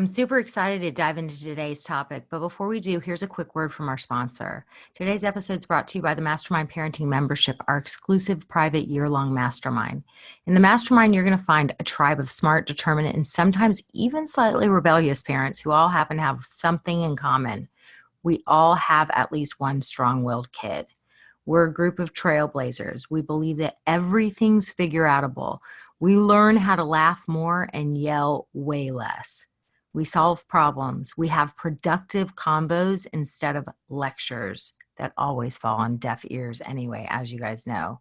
I'm super excited to dive into today's topic, but before we do, here's a quick word from our sponsor. Today's episode is brought to you by the Mastermind Parenting Membership, our exclusive private year-long mastermind. In the mastermind, you're going to find a tribe of smart, determined, and sometimes even slightly rebellious parents who all happen to have something in common. We all have at least one strong-willed kid. We're a group of trailblazers. We believe that everything's figure-outable. We learn how to laugh more and yell way less. We solve problems. We have productive combos instead of lectures that always fall on deaf ears anyway, as you guys know.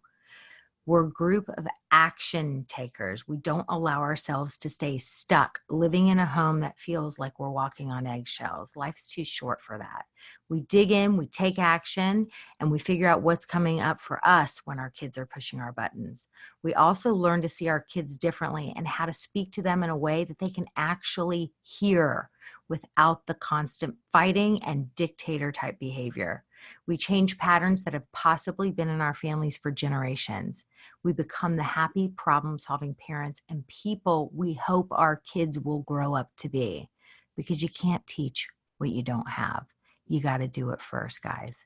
We're a group of action takers. We don't allow ourselves to stay stuck living in a home that feels like we're walking on eggshells. Life's too short for that. We dig in, we take action, and we figure out what's coming up for us when our kids are pushing our buttons. We also learn to see our kids differently and how to speak to them in a way that they can actually hear without the constant fighting and dictator type behavior. We change patterns that have possibly been in our families for generations. We become the happy, problem-solving parents and people we hope our kids will grow up to be. Because you can't teach what you don't have. You got to do it first, guys.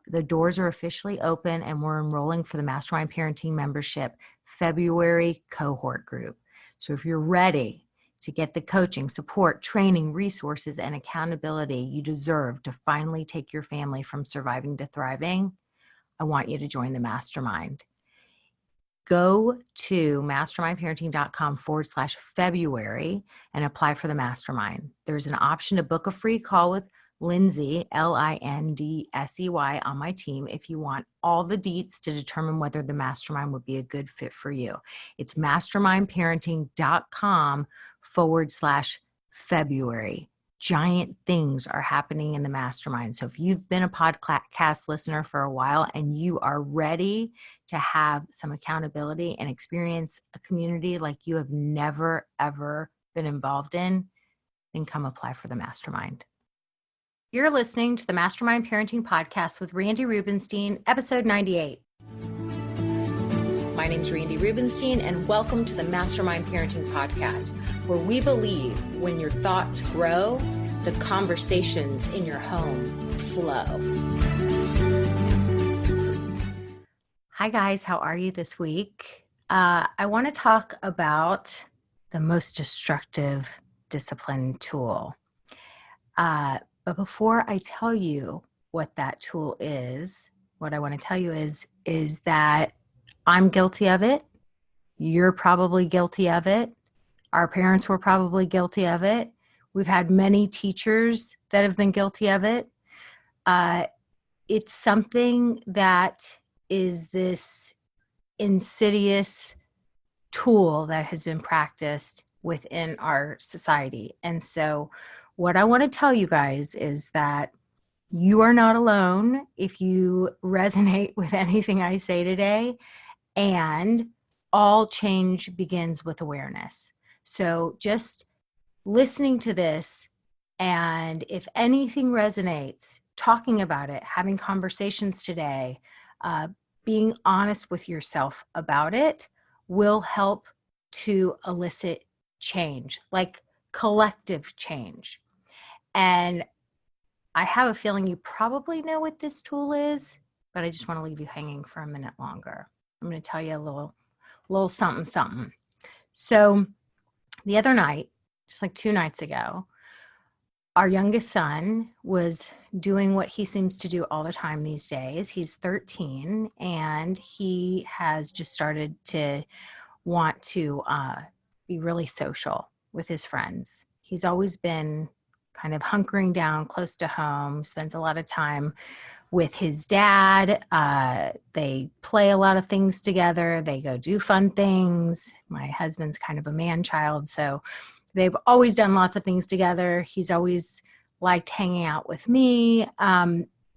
The doors are officially open and we're enrolling for the Mastermind Parenting Membership February cohort group. So if you're ready to get the coaching, support, training, resources, and accountability you deserve to finally take your family from surviving to thriving, I want you to join the mastermind. Go to mastermindparenting.com/February and apply for the mastermind. There's an option to book a free call with Lindsay, Lindsey, on my team if you want all the deets to determine whether the mastermind would be a good fit for you. It's mastermindparenting.com/February. Giant things are happening in the mastermind. So if you've been a podcast listener for a while and you are ready to have some accountability and experience a community like you have never, ever been involved in, then come apply for the mastermind. You're listening to the Mastermind Parenting Podcast with Randy Rubenstein, episode 98. My name is Randy Rubenstein, and welcome to the Mastermind Parenting Podcast, where we believe when your thoughts grow, the conversations in your home flow. Hi, guys. How are you this week? I want to talk about the most destructive discipline tool. But before I tell you what that tool is, what I want to tell you is that I'm guilty of it. You're probably guilty of it. Our parents were probably guilty of it. We've had many teachers that have been guilty of it. It's something that is this insidious tool that has been practiced within our society. And so what I want to tell you guys is that you are not alone if you resonate with anything I say today, and all change begins with awareness. So just listening to this, and if anything resonates, talking about it, having conversations today, being honest with yourself about it will help to elicit change, like collective change. And I have a feeling you probably know what this tool is, but I just want to leave you hanging for a minute longer. I'm going to tell you a little something. So the other night, just like 2 nights ago, our youngest son was doing what he seems to do all the time these days. He's 13 and he has just started to want to be really social with his friends. He's always been kind of hunkering down close to home, spends a lot of time with his dad. They play a lot of things together. They go do fun things. My husband's kind of a man child, so they've always done lots of things together. He's always liked hanging out with me.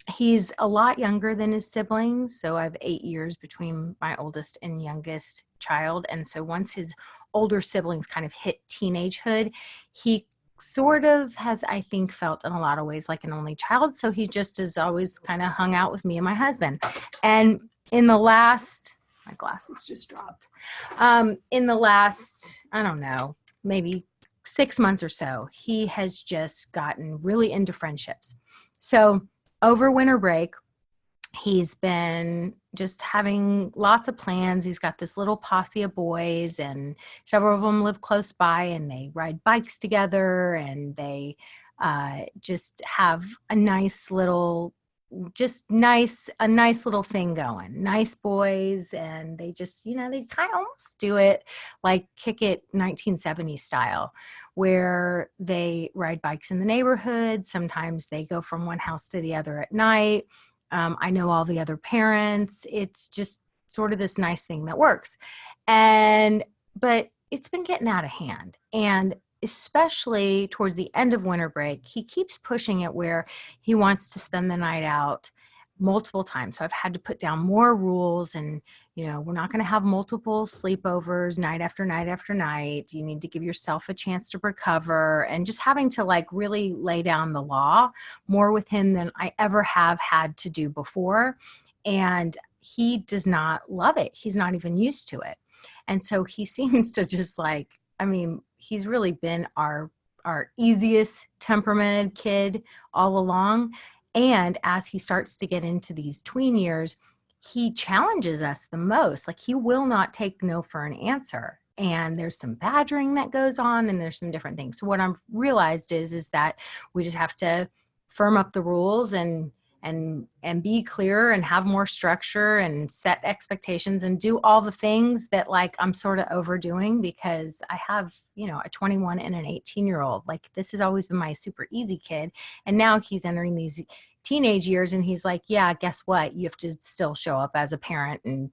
He's a lot younger than his siblings, so I have 8 years between my oldest and youngest child. And so once his older siblings kind of hit teenagehood, he sort of has, I think, felt in a lot of ways like an only child. So he just has always kind of hung out with me and my husband. And in the last, my glasses just dropped. In the last, I don't know, maybe 6 months or so, he has just gotten really into friendships. So over winter break, he's been just having lots of plans. He's got this little posse of boys, and several of them live close by, and they ride bikes together, and they just have a nice little thing going. Nice boys, and they just, they kind of almost do it like Kick It 1970s style, where they ride bikes in the neighborhood. Sometimes they go from one house to the other at night. I know all the other parents. It's just sort of this nice thing that works. But it's been getting out of hand. And especially towards the end of winter break, he keeps pushing it where he wants to spend the night out multiple times. So I've had to put down more rules, and, we're not going to have multiple sleepovers night after night after night. You need to give yourself a chance to recover, and just having to like really lay down the law more with him than I ever have had to do before. And he does not love it. He's not even used to it. And so he seems to just he's really been our easiest temperamented kid all along. And as he starts to get into these tween years, he challenges us the most. Like, he will not take no for an answer. And there's some badgering that goes on, and there's some different things. So what I've realized is that we just have to firm up the rules and be clearer and have more structure and set expectations and do all the things that like I'm sort of overdoing, because I have, a 21 and an 18-year-old. Like, this has always been my super easy kid. And now he's entering these teenage years, and he's like, yeah, guess what? You have to still show up as a parent and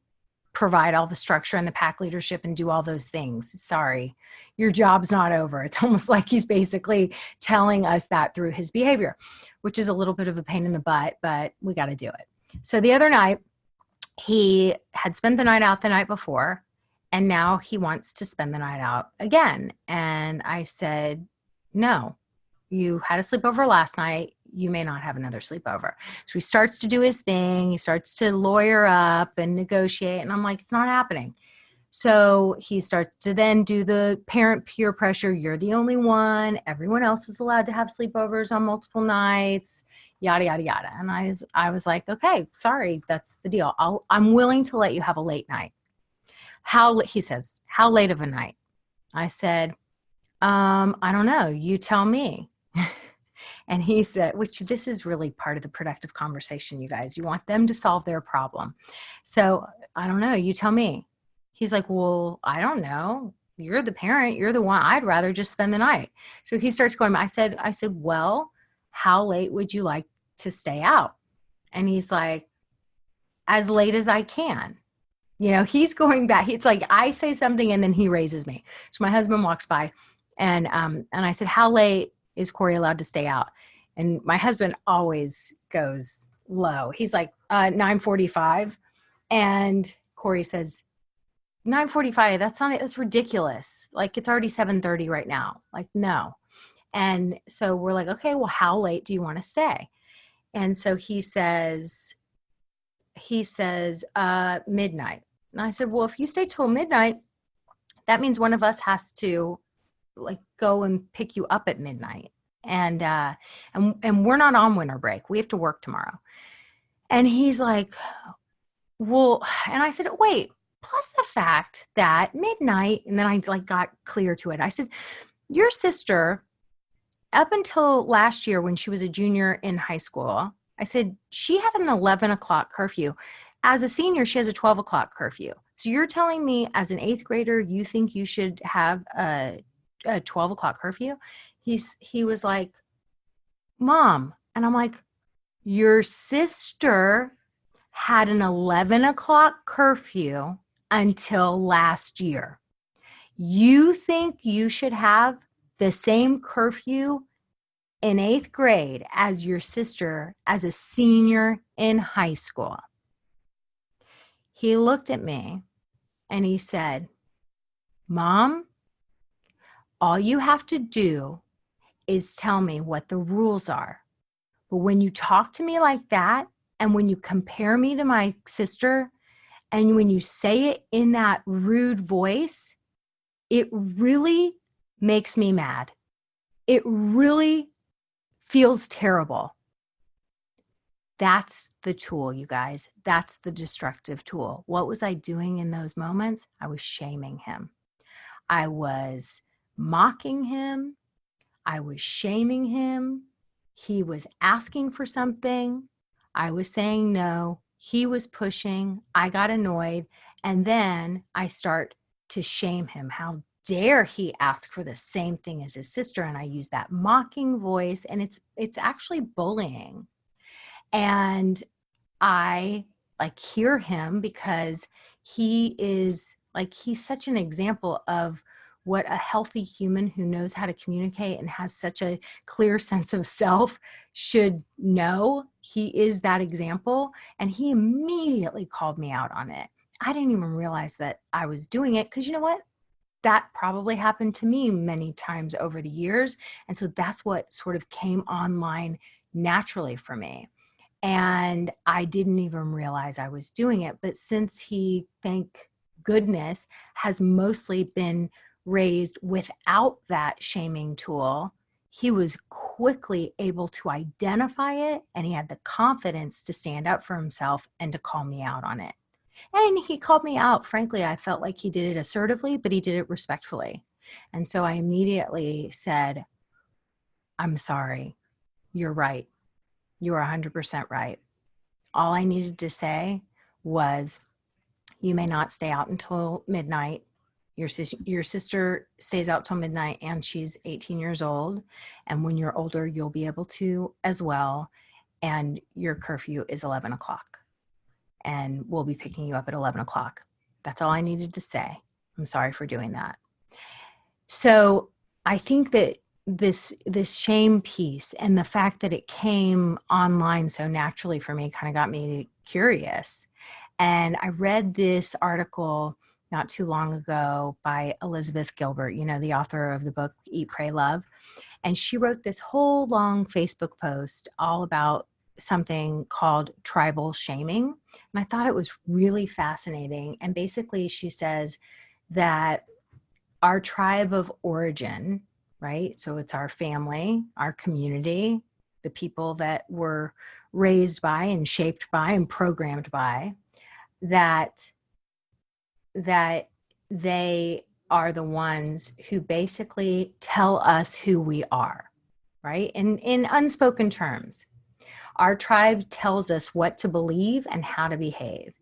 provide all the structure and the pack leadership and do all those things. Sorry, your job's not over. It's almost like he's basically telling us that through his behavior, which is a little bit of a pain in the butt, but we got to do it. So the other night, he had spent the night out the night before, and now he wants to spend the night out again. And I said, no, you had a sleepover last night. You may not have another sleepover. So he starts to do his thing. He starts to lawyer up and negotiate. And I'm like, it's not happening. So he starts to then do the parent peer pressure. You're the only one. Everyone else is allowed to have sleepovers on multiple nights, yada, yada, yada. And I was like, okay, sorry, that's the deal. I'm willing to let you have a late night. He says, how late of a night? I said, I don't know. You tell me. And he said, which this is really part of the productive conversation, you guys. You want them to solve their problem. So I don't know. You tell me. He's like, well, I don't know. You're the parent. You're the one. I'd rather just spend the night. So he starts going, I said, well, how late would you like to stay out? And he's like, as late as I can. He's going back. It's like I say something and then he raises me. So my husband walks by and I said, how late is Corey allowed to stay out? And my husband always goes low. He's like, 9:45. And Corey says, 9:45, that's ridiculous. Like, it's already 7:30 right now. Like, no. And so we're like, okay, well, how late do you want to stay? And so he says, midnight. And I said, well, if you stay till midnight, that means one of us has to like go and pick you up at midnight. And we're not on winter break. We have to work tomorrow. And he's like, well, and I said, wait, plus the fact that midnight, and then I like got clear to it. I said, your sister, up until last year when she was a junior in high school, I said, she had an 11 o'clock curfew. As a senior, she has a 12 o'clock curfew. So you're telling me as an 8th grader, you think you should have a 12 o'clock curfew? He was like, Mom. And I'm like, your sister had an 11 o'clock curfew until last year. You think you should have the same curfew in 8th grade as your sister as a senior in high school? He looked at me and he said, Mom, all you have to do is tell me what the rules are. But when you talk to me like that, and when you compare me to my sister, and when you say it in that rude voice, it really makes me mad. It really feels terrible. That's the tool, you guys. That's the destructive tool. What was I doing in those moments? I was shaming him. I was mocking him. I was shaming him. He was asking for something. I was saying no. He was pushing. I got annoyed. And then I start to shame him. How dare he ask for the same thing as his sister? And I use that mocking voice, and it's actually bullying. And I like hear him because he's such an example of what a healthy human who knows how to communicate and has such a clear sense of self should know. He is that example. And he immediately called me out on it. I didn't even realize that I was doing it because you know what? That probably happened to me many times over the years. And so that's what sort of came online naturally for me. And I didn't even realize I was doing it. But since he, thank goodness, has mostly been raised without that shaming tool, he was quickly able to identify it, and he had the confidence to stand up for himself and to call me out on it. And he called me out. Frankly, I felt like he did it assertively, but he did it respectfully. And so I immediately said, I'm sorry. You're right. You are 100% right. All I needed to say was, you may not stay out until midnight. Your sister stays out till midnight, and she's 18 years old. And when you're older, you'll be able to as well. And your curfew is 11 o'clock. And we'll be picking you up at 11 o'clock. That's all I needed to say. I'm sorry for doing that. So I think that this shame piece and the fact that it came online so naturally for me kind of got me curious. And I read this article not too long ago by Elizabeth Gilbert, you know, the author of the book Eat, Pray, Love. And she wrote this whole long Facebook post all about something called tribal shaming. And I thought it was really fascinating. And basically she says that our tribe of origin, right? So it's our family, our community, the people that were raised by and shaped by and programmed by, that they are the ones who basically tell us who we are, right? In unspoken terms. Our tribe tells us what to believe and how to behave.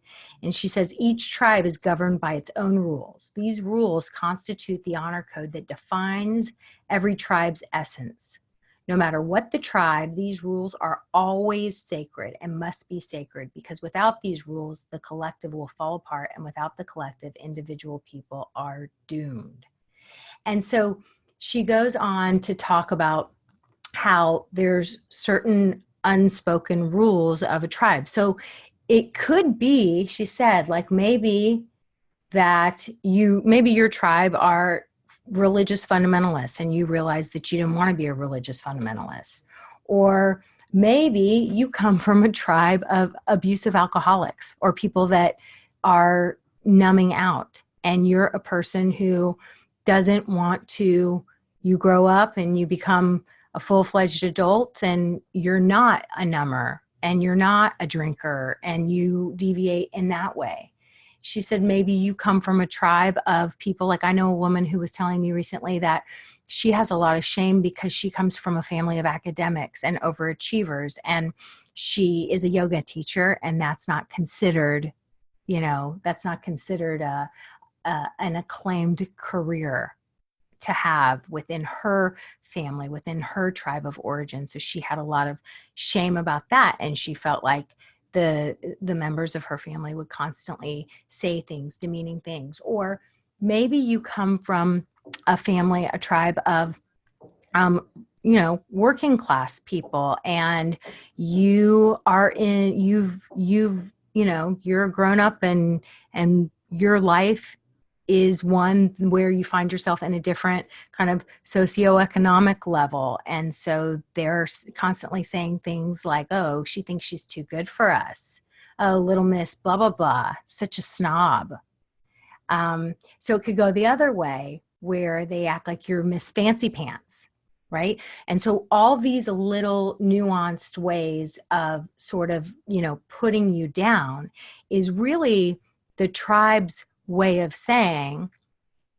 And she says each tribe is governed by its own rules. These rules constitute the honor code that defines every tribe's essence. No matter what the tribe, these rules are always sacred and must be sacred, because without these rules, the collective will fall apart, and without the collective, individual people are doomed. And so she goes on to talk about how there's certain unspoken rules of a tribe. So it could be, she said, like maybe your tribe are religious fundamentalists and you realize that you didn't want to be a religious fundamentalist. Or maybe you come from a tribe of abusive alcoholics or people that are numbing out, and you're a person who doesn't want to, you grow up and you become a full-fledged adult and you're not a number and you're not a drinker and you deviate in that way. She said maybe you come from a tribe of people, like I know a woman who was telling me recently that she has a lot of shame because she comes from a family of academics and overachievers, and she is a yoga teacher, and that's not considered, an acclaimed career to have within her family, within her tribe of origin. So she had a lot of shame about that. And she felt like the members of her family would constantly say things, demeaning things. Or maybe you come from a family, a tribe of, working class people, and you're grown up and your life is one where you find yourself in a different kind of socioeconomic level. And so they're constantly saying things like, oh, she thinks she's too good for us. Oh, little miss, blah, blah, blah, such a snob. So it could go the other way, where they act like you're Miss Fancy Pants, right? And so all these little nuanced ways of sort of, putting you down is really the tribe's way of saying,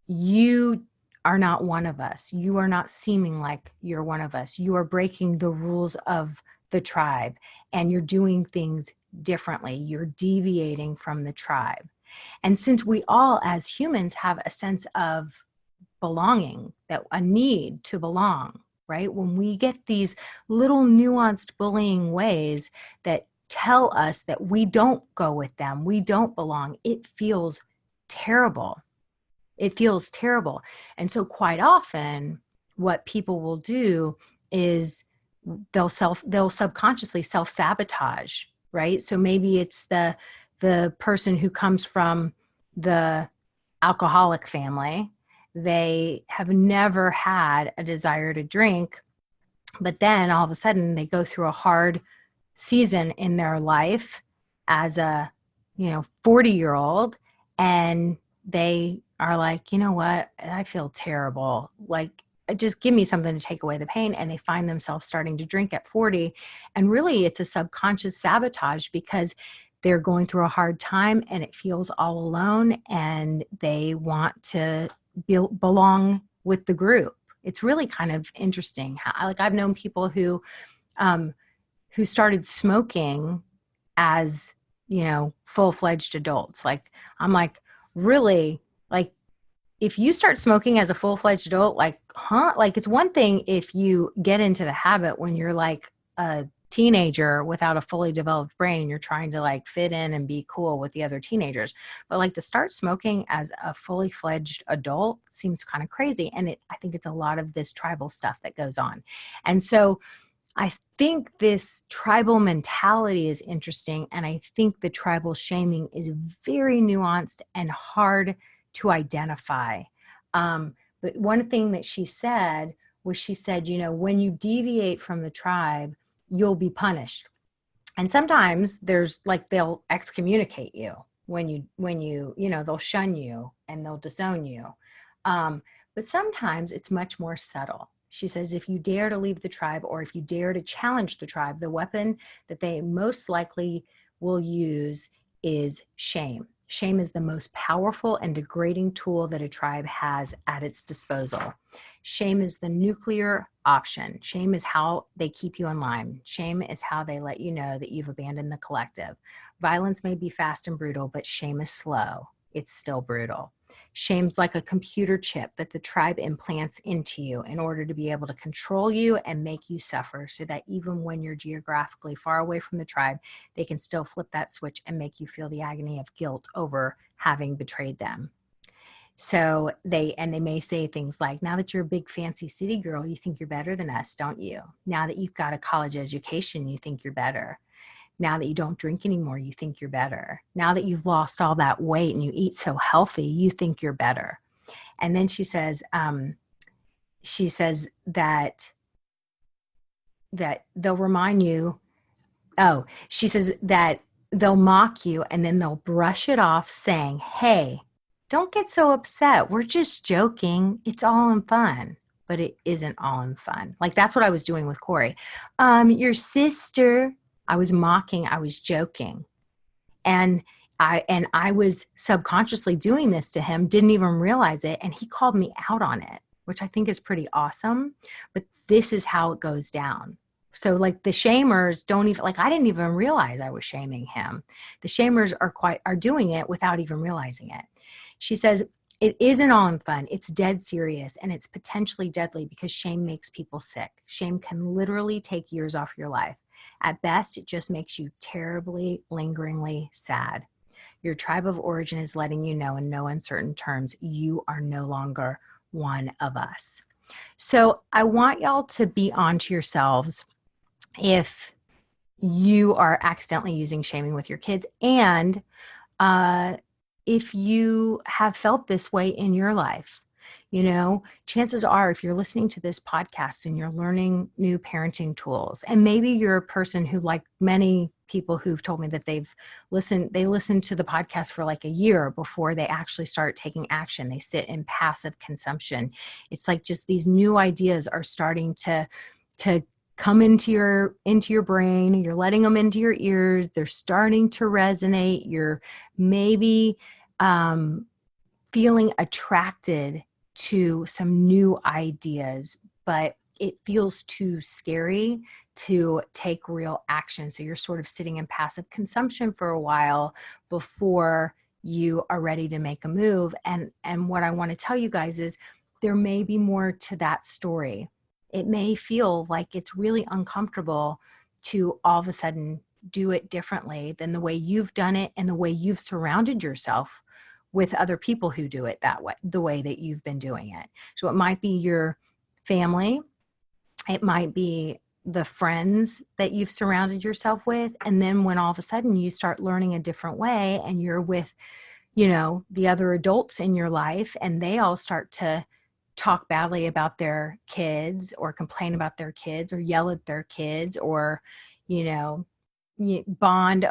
you are not one of us. You are not seeming like you're one of us. You are breaking the rules of the tribe, and you're doing things differently. You're deviating from the tribe. And since we all as humans have a sense of belonging, that a need to belong, right? When we get these little nuanced bullying ways that tell us that we don't go with them, we don't belong, it feels terrible. It feels terrible. And so quite often what people will do is they'll subconsciously self-sabotage, right? So maybe it's the person who comes from the alcoholic family. They have never had a desire to drink, but then all of a sudden they go through a hard season in their life as a 40-year-old, and they are like, you know what, I feel terrible, like just give me something to take away the pain. And they find themselves starting to drink at 40, and really it's a subconscious sabotage because they're going through a hard time and it feels all alone, and they want to belong with the group. It's really kind of interesting how, like, I've known people who started smoking as, full-fledged adults. Like, I'm like, really? Like, if you start smoking as a full-fledged adult, like, like, it's one thing if you get into the habit when you're like a teenager without a fully developed brain and you're trying to like fit in and be cool with the other teenagers. But like to start smoking as a fully fledged adult seems kind of crazy. And I think it's a lot of this tribal stuff that goes on. And so I think this tribal mentality is interesting. And I think the tribal shaming is very nuanced and hard to identify. But one thing that she said was, she said, when you deviate from the tribe, you'll be punished. And sometimes there's like, they'll excommunicate you when you, they'll shun you and they'll disown you. But sometimes it's much more subtle. She says, if you dare to leave the tribe, or if you dare to challenge the tribe, the weapon that they most likely will use is shame. Shame is the most powerful and degrading tool that a tribe has at its disposal. Shame is the nuclear option. Shame is how they keep you in line. Shame is how they let you know that you've abandoned the collective. Violence may be fast and brutal, but shame is slow. It's still brutal. Shame's like a computer chip that the tribe implants into you in order to be able to control you and make you suffer, so that even when you're geographically far away from the tribe, they can still flip that switch and make you feel the agony of guilt over having betrayed them. So they may say things like, now that you're a big fancy city girl, you think you're better than us, don't you? Now that you've got a college education, you think you're better. Now that you don't drink anymore, you think you're better. Now that you've lost all that weight and you eat so healthy, you think you're better. And then she says that they'll remind you, she says that they'll mock you and then they'll brush it off saying, hey, don't get so upset. We're just joking. It's all in fun. But it isn't all in fun. Like, that's what I was doing with Corey. Your sister, I was mocking, I was joking. And I was subconsciously doing this to him, didn't even realize it. And he called me out on it, which I think is pretty awesome. But this is how it goes down. So like, the shamers don't even, like, I didn't even realize I was shaming him. The shamers are doing it without even realizing it. She says, it isn't all in fun. It's dead serious, and it's potentially deadly because shame makes people sick. Shame can literally take years off your life. At best, it just makes you terribly, lingeringly sad. Your tribe of origin is letting you know in no uncertain terms, you are no longer one of us. So I want y'all to be onto yourselves if you are accidentally using shaming with your kids, and if you have felt this way in your life. Chances are, if you're listening to this podcast and you're learning new parenting tools, and maybe you're a person who, like many people who've told me that they listen to the podcast for like a year before they actually start taking action. They sit in passive consumption. It's like just these new ideas are starting to come into your brain. You're letting them into your ears. They're starting to resonate. You're maybe feeling attracted to some new ideas, but it feels too scary to take real action. So you're sort of sitting in passive consumption for a while before you are ready to make a move. And what I want to tell you guys is there may be more to that story. It may feel like it's really uncomfortable to all of a sudden do it differently than the way you've done it and the way you've surrounded yourself with other people who do it that way, the way that you've been doing it. So it might be your family, it might be the friends that you've surrounded yourself with. And then when all of a sudden you start learning a different way and you're with, the other adults in your life, and they all start to talk badly about their kids or complain about their kids or yell at their kids or, bond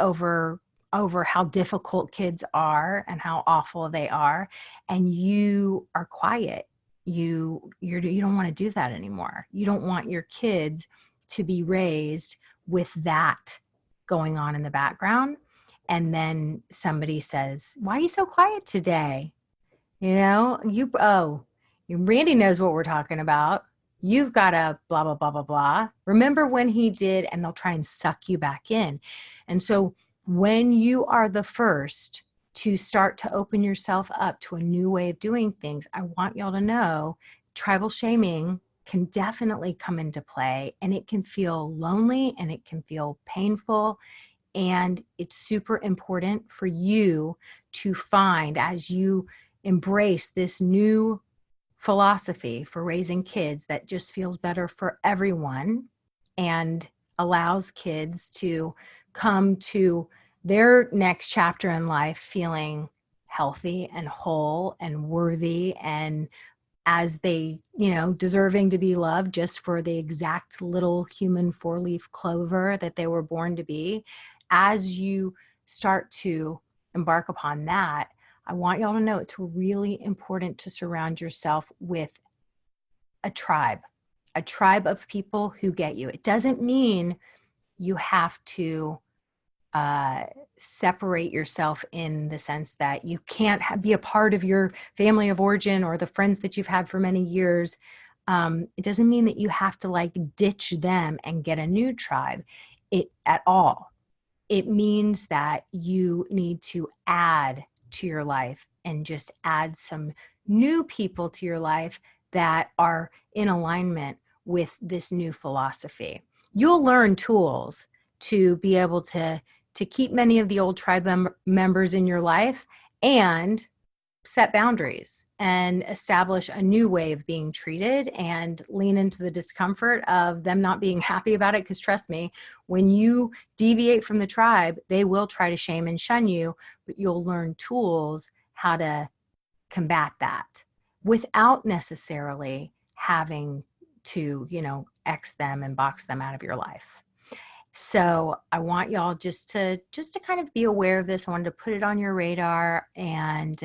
over how difficult kids are and how awful they are, and you are quiet. You don't want to do that anymore. You don't want your kids to be raised with that going on in the background. And then somebody says, "Why are you so quiet today?" Randy knows what we're talking about. You've got a blah, blah, blah, blah, blah. Remember when he did, and they'll try and suck you back in. And so when you are the first to start to open yourself up to a new way of doing things, I want y'all to know tribal shaming can definitely come into play, and it can feel lonely and it can feel painful. And it's super important for you to find, as you embrace this new philosophy for raising kids that just feels better for everyone and allows kids to come to their next chapter in life feeling healthy and whole and worthy, and as they, deserving to be loved just for the exact little human four-leaf clover that they were born to be. As you start to embark upon that, I want y'all to know it's really important to surround yourself with a tribe of people who get you. It doesn't mean you have to separate yourself in the sense that you can't be a part of your family of origin or the friends that you've had for many years. It doesn't mean that you have to ditch them and get a new tribe at all. It means that you need to add to your life and just add some new people to your life that are in alignment with this new philosophy. You'll learn tools to be able to keep many of the old tribe members in your life and set boundaries and establish a new way of being treated and lean into the discomfort of them not being happy about it. Because trust me, when you deviate from the tribe, they will try to shame and shun you, but you'll learn tools how to combat that without necessarily having to, X them and box them out of your life. So I want y'all just to kind of be aware of this. I wanted to put it on your radar, and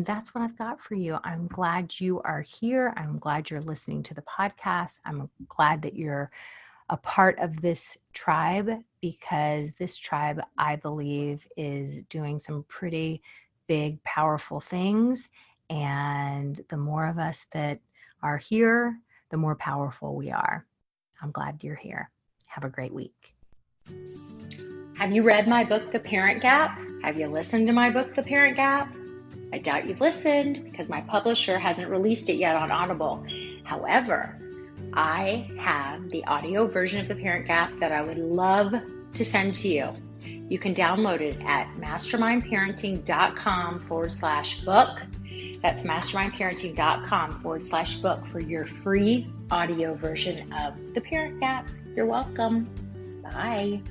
that's what I've got for you. I'm glad you are here. I'm glad you're listening to the podcast. I'm glad that you're a part of this tribe, because this tribe, I believe, is doing some pretty big, powerful things. And the more of us that are here, the more powerful we are. I'm glad you're here. Have a great week. Have you read my book, The Parent Gap? Have you listened to my book, The Parent Gap? I doubt you've listened because my publisher hasn't released it yet on Audible. However, I have the audio version of The Parent Gap that I would love to send to you. You can download it at mastermindparenting.com/book. That's mastermindparenting.com/book for your free audio version of The Parent Gap. You're welcome. Bye.